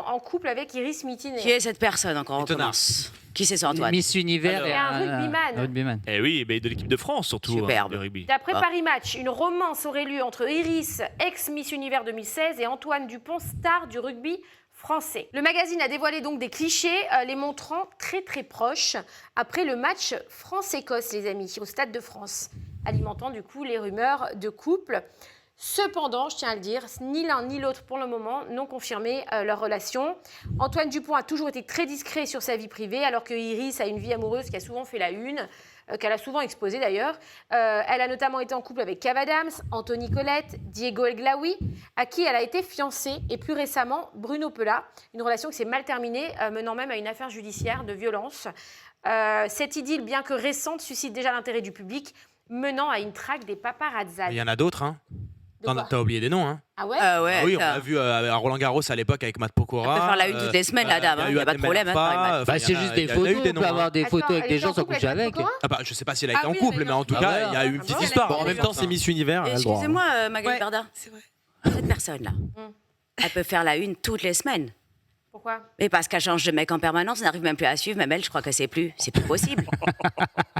Dupont en couple avec Iris Mittinet. Qui est cette personne encore? On Étonnant. commence. Qui c'est ça, Antoine? Miss Univers Et un rugbyman. rugbyman. Eh oui, mais de l'équipe de France surtout. Superbe. De rugby. D'après Paris Match, une romance aurait lieu entre Iris, ex-Miss Univers 2016, et Antoine Dupont, star du rugby français. Le magazine a dévoilé donc des clichés, les montrant très très proches après le match France-Écosse, les amis, au Stade de France, alimentant du coup les rumeurs de couple. Cependant, je tiens à le dire, ni l'un ni l'autre pour le moment n'ont confirmé leur relation. Antoine Dupont a toujours été très discret sur sa vie privée, alors que Iris a une vie amoureuse qui a souvent fait la une, qu'elle a souvent exposée d'ailleurs. Elle a notamment été en couple avec Kev Adams, Anthony Colette, Diego El Glaoui, à qui elle a été fiancée, et plus récemment Bruno Pelat. Une relation qui s'est mal terminée, menant même à une affaire judiciaire de violence. Cette idylle, bien que récente, suscite déjà l'intérêt du public, menant à une traque des paparazzas. Il y en a d'autres, hein. T'as oublié des noms, hein. Ah ouais Ouais, Oui, on ça. l'a vu à Roland Garros à l'époque avec Matt Pokora. Elle peut faire la une toutes les semaines, la dame, il n'y a pas de problème. Hein, Bah, c'est juste des photos, on peut avoir des Attends, photos avec elle des était gens en sans couple coucher avec avec. Pokora Ah bah, je sais pas si elle a été Ah en oui, couple, elle mais a en tout Ah cas, voilà. il y a eu une petite bon, histoire. elle a Bon, en même eu temps, un c'est Miss Univers. elle a le droit, hein. Excusez-moi, Magali Ouais. Berda, cette personne-là, elle peut faire la une toutes les semaines. Pourquoi? Mais parce qu'elle change de mec en permanence, on n'arrive même plus à suivre. Même elle, je crois que c'est plus possible.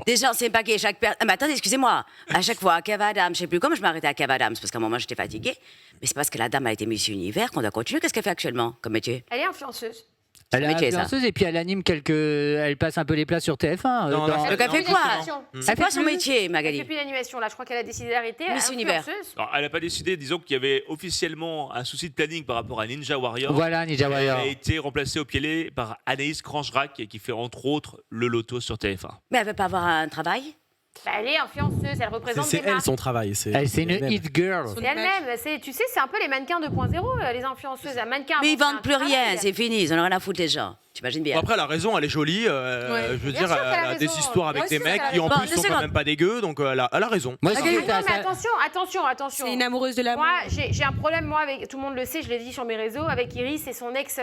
Déjà, c'est pas que chaque personne. Mais attendez, excusez-moi. À chaque fois, Kev Adams, je sais plus comment je m'arrêtais à Kev Adams, parce qu'à un moment, j'étais fatiguée. Mais c'est parce que la dame a été Miss Univers qu'on doit continuer. Qu'est-ce qu'elle fait actuellement comme métier? Elle est influenceuse. Elle est métier, ça. influenceuse et puis elle anime elle passe un peu les plats sur TF1. Non, non, Le café Elle fait quoi? l'animation. C'est quoi son métier, Elle fait Magali? plus d'animation, là. Je crois qu'elle a décidé d'arrêter. Miss Univers. Influenceuse. Alors, elle n'a pas décidé, disons qu'il y avait officiellement un souci de planning par rapport à Ninja Warrior. Voilà, Ninja Warrior. Elle a été remplacée au pied par Anaïs Crancherac, qui fait entre autres le loto sur TF1. Mais elle veut pas avoir un travail? Bah, elle est influenceuse, elle représente des C'est elle marques. son travail. C'est une elle-même. hit girl. C'est elle-même. Tu sais, c'est un peu les mannequins 2.0, les influenceuses. Un mannequin. Mais ils avant, c'est vendent un plus rien, travail. c'est fini, ils en ont rien à foutre les gens. T'imagines bien. Bon, après, elle a raison, elle est jolie. Je veux Bien dire, sûr qu'elle a elle a des raison. histoires avec Bien des sûr mecs qu'elle a qui, en raison. plus, Bon, sont deux quand secondes. même pas dégueux, donc elle a raison. Moi, Ah si non, j'étais à mais sa- attention. C'est une amoureuse de l'amour. Moi, j'ai un problème, moi, avec, tout le monde le sait, je l'ai dit sur mes réseaux, avec Iris et son ex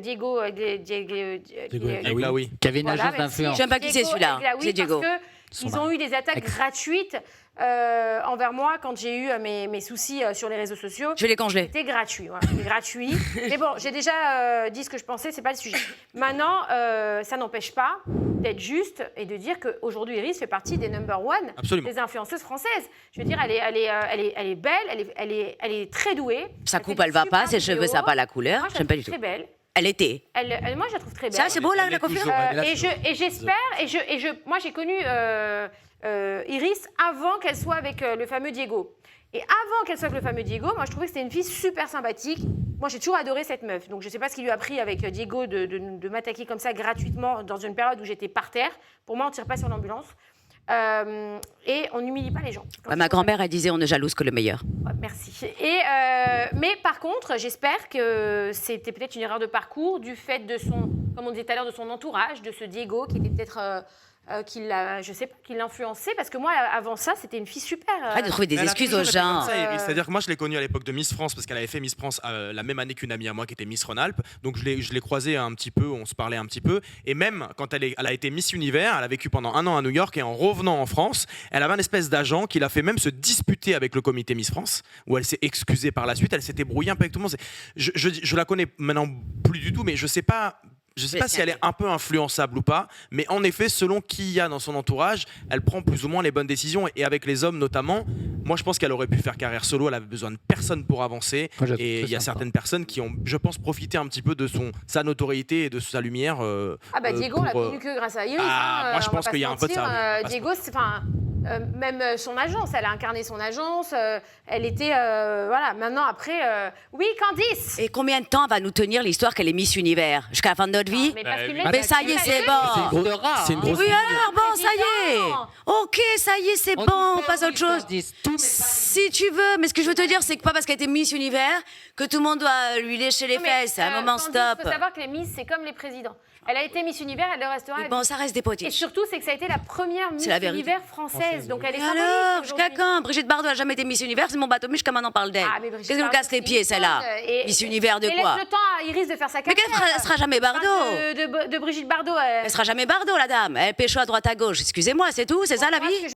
Diego. Ah oui. qui avait une Voilà, agence merci. d'influence. Je sais même pas qui c'est Diego celui-là. Eglaoui, C'est Diego. Parce qu'ils ont eu des attaques gratuites envers moi quand j'ai eu mes soucis sur les réseaux sociaux. Je vais les congeler. C'était gratuit, voilà, c'était gratuit. Mais bon, j'ai déjà dit ce que je pensais, c'est pas le sujet. Maintenant, ça n'empêche pas d'être juste et de dire qu'aujourd'hui, Iris fait partie des number one Absolument. des influenceuses françaises. Je veux dire, elle est belle, elle est très douée. Sa Elle coupe, fait elle des va pas, super ses cheveux, vidéos. ça n'a pas la couleur. Moi, je la J'aime pas trouve du très tout. belle. Elle était. Moi, je la trouve très belle. Ça, c'est beau, là, la coiffure? J'espère, moi j'ai connu Iris avant qu'elle soit avec le fameux Diego. Et avant qu'elle soit avec le fameux Diego, moi je trouvais que c'était une fille super sympathique. Moi j'ai toujours adoré cette meuf. Donc je sais pas ce qu'il lui a pris avec Diego de m'attaquer comme ça gratuitement dans une période où j'étais par terre. Pour moi, on ne tire pas sur l'ambulance. Et on n'humilie pas les gens. Ouais, ma grand-mère, elle disait on ne jalouse que le meilleur. Ouais, merci. Mais par contre, j'espère que c'était peut-être une erreur de parcours du fait de son, comme on disait tout à l'heure, de son entourage, de ce Diego qui était peut-être je sais pas, qui l'influençait, parce que moi, avant ça, c'était une fille super. Arrête de trouver des Elle a excuses toujours aux été comme gens. ça, Iris. C'est-à-dire que moi, je l'ai connue à l'époque de Miss France parce qu'elle avait fait Miss France la même année qu'une amie à moi qui était Miss Rhône-Alpes. Donc je l'ai croisée un petit peu, on se parlait un petit peu. Et même quand elle a été Miss Univers, elle a vécu pendant 1 an à New York et en revenant en France, elle avait un espèce d'agent qui l'a fait même se disputer avec le comité Miss France, où elle s'est excusée par la suite. Elle s'était brouillée un peu avec tout le monde. Je la connais maintenant plus du tout, mais je sais pas. Je ne sais pas si elle est un peu influençable ou pas, mais en effet, selon qui il y a dans son entourage, elle prend plus ou moins les bonnes décisions. Et avec les hommes notamment, moi je pense qu'elle aurait pu faire carrière solo, elle avait besoin de personne pour avancer. Moi, je la trouve Et très il y a sympa. certaines personnes qui ont, je pense, profité un petit peu de sa notoriété et de sa lumière. Diego, on l'a connu que grâce à Iris. moi, je on va pense pas qu'il y a se un peu de ça, mentir. oui, on va pas se Diego, même son agence, elle a incarné son agence. Elle était, voilà. Maintenant, après, oui, Candice. Et combien de temps va nous tenir l'histoire qu'elle est Miss Univers? Jusqu'à la fin de notre vie? Mais parce qu'une Mais ça y est, c'est bon. C'est une grosse. Oui, alors, bon, ça y est. Ok, ça y est, c'est bon, on passe à autre chose. Si tu veux, mais ce que je veux te dire, c'est que pas parce qu'elle était Miss Univers que tout le monde doit lui lécher les Non, mais, fesses. À un moment, Candice, stop. Il faut savoir que les Miss, c'est comme les présidents. Elle a été Miss Univers, elle le restera. Bon, ça reste des Et potiches. surtout, c'est que ça a été la première Miss la vérité. Univers française. Donc elle est Et symbolique alors, jusqu'à aujourd'hui. quand? Brigitte Bardot a jamais été Miss Univers, c'est mon bateau, mais jusqu'à maintenant on parle d'elle. Ah, mais Brigitte Qu'est-ce que vous Bardot, casse les c'est pieds, une celle-là? icône. Et- Miss Univers de Et quoi? laisse le temps à Iris de faire sa Mais carrière. qu'elle sera jamais Bardot. De Brigitte Bardot. Elle sera jamais Bardot, la dame. Elle pécho à droite à gauche. Excusez-moi, c'est tout, c'est ça la Moi, vie? ce que